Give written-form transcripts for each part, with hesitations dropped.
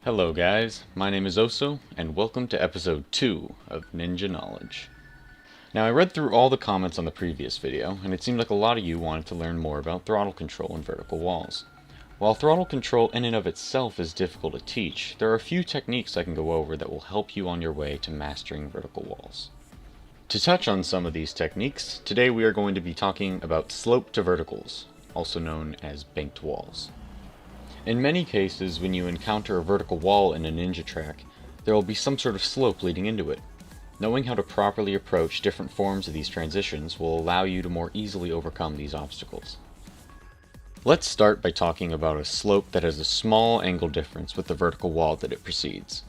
Hello guys, my name is Oso, and welcome to episode 2 of Ninja Knowledge. Now I read through all the comments on the previous video, and it seemed like a lot of you wanted to learn more about throttle control and vertical walls. While throttle control in and of itself is difficult to teach, there are a few techniques I can go over that will help you on your way to mastering vertical walls. To touch on some of these techniques, today we are going to be talking about slope to verticals, also known as banked walls. In many cases, when you encounter a vertical wall in a ninja track, there will be some sort of slope leading into it. Knowing how to properly approach different forms of these transitions will allow you to more easily overcome these obstacles. Let's start by talking about a slope that has a small angle difference with the vertical wall that it precedes.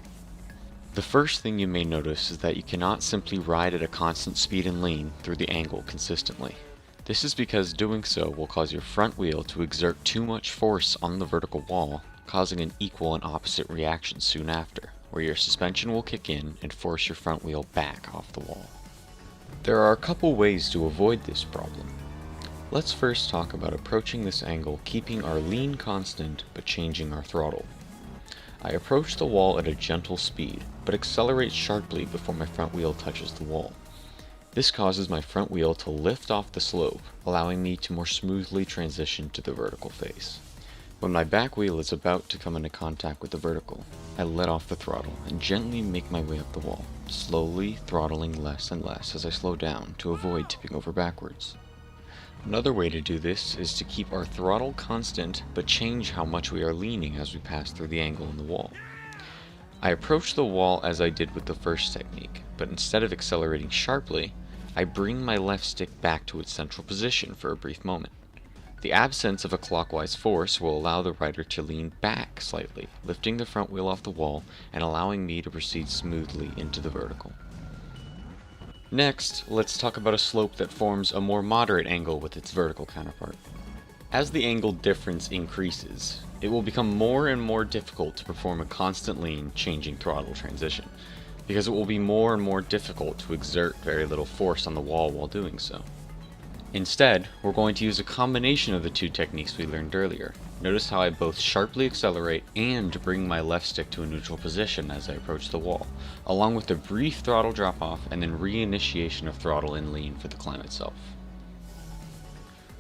The first thing you may notice is that you cannot simply ride at a constant speed and lean through the angle consistently. This is because doing so will cause your front wheel to exert too much force on the vertical wall, causing an equal and opposite reaction soon after, where your suspension will kick in and force your front wheel back off the wall. There are a couple ways to avoid this problem. Let's first talk about approaching this angle keeping our lean constant but changing our throttle. I approach the wall at a gentle speed, but accelerate sharply before my front wheel touches the wall. This causes my front wheel to lift off the slope, allowing me to more smoothly transition to the vertical face. When my back wheel is about to come into contact with the vertical, I let off the throttle and gently make my way up the wall, slowly throttling less and less as I slow down to avoid tipping over backwards. Another way to do this is to keep our throttle constant but change how much we are leaning as we pass through the angle in the wall. I approach the wall as I did with the first technique, but instead of accelerating sharply, I bring my left stick back to its central position for a brief moment. The absence of a clockwise force will allow the rider to lean back slightly, lifting the front wheel off the wall and allowing me to proceed smoothly into the vertical. Next, let's talk about a slope that forms a more moderate angle with its vertical counterpart. As the angle difference increases, it will become more and more difficult to perform a constant lean changing throttle transition, because it will be more and more difficult to exert very little force on the wall while doing so. Instead, we're going to use a combination of the two techniques we learned earlier. Notice how I both sharply accelerate and bring my left stick to a neutral position as I approach the wall, along with a brief throttle drop off and then reinitiation of throttle and lean for the climb itself.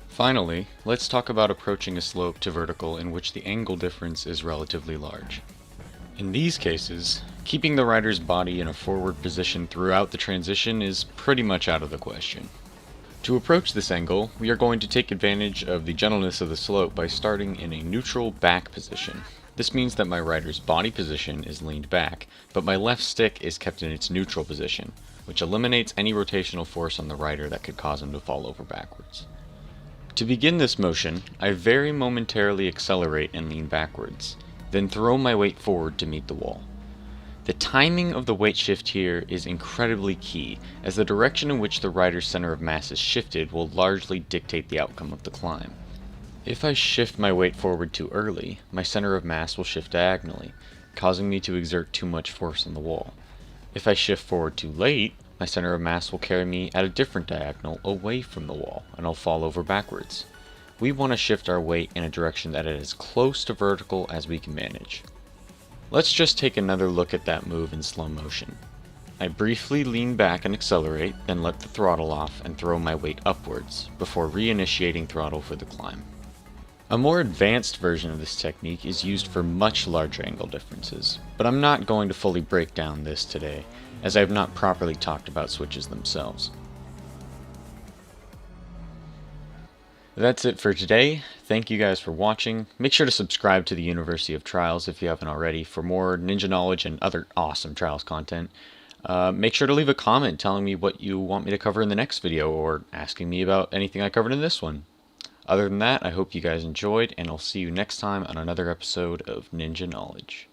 Finally, let's talk about approaching a slope to vertical in which the angle difference is relatively large. In these cases, keeping the rider's body in a forward position throughout the transition is pretty much out of the question. To approach this angle, we are going to take advantage of the gentleness of the slope by starting in a neutral back position. This means that my rider's body position is leaned back, but my left stick is kept in its neutral position, which eliminates any rotational force on the rider that could cause him to fall over backwards. To begin this motion, I very momentarily accelerate and lean backwards, then throw my weight forward to meet the wall. The timing of the weight shift here is incredibly key, as the direction in which the rider's center of mass is shifted will largely dictate the outcome of the climb. If I shift my weight forward too early, my center of mass will shift diagonally, causing me to exert too much force on the wall. If I shift forward too late, my center of mass will carry me at a different diagonal away from the wall, and I'll fall over backwards. We want to shift our weight in a direction that is as close to vertical as we can manage. Let's just take another look at that move in slow motion. I briefly lean back and accelerate, then let the throttle off and throw my weight upwards, before reinitiating throttle for the climb. A more advanced version of this technique is used for much larger angle differences, but I'm not going to fully break down this today, as I have not properly talked about switches themselves. That's it for today. Thank you guys for watching. Make sure to subscribe to the University of Trials if you haven't already for more ninja knowledge and other awesome Trials content. Make sure to leave a comment telling me what you want me to cover in the next video or asking me about anything I covered in this one. Other than that, I hope you guys enjoyed, and I'll see you next time on another episode of Ninja Knowledge.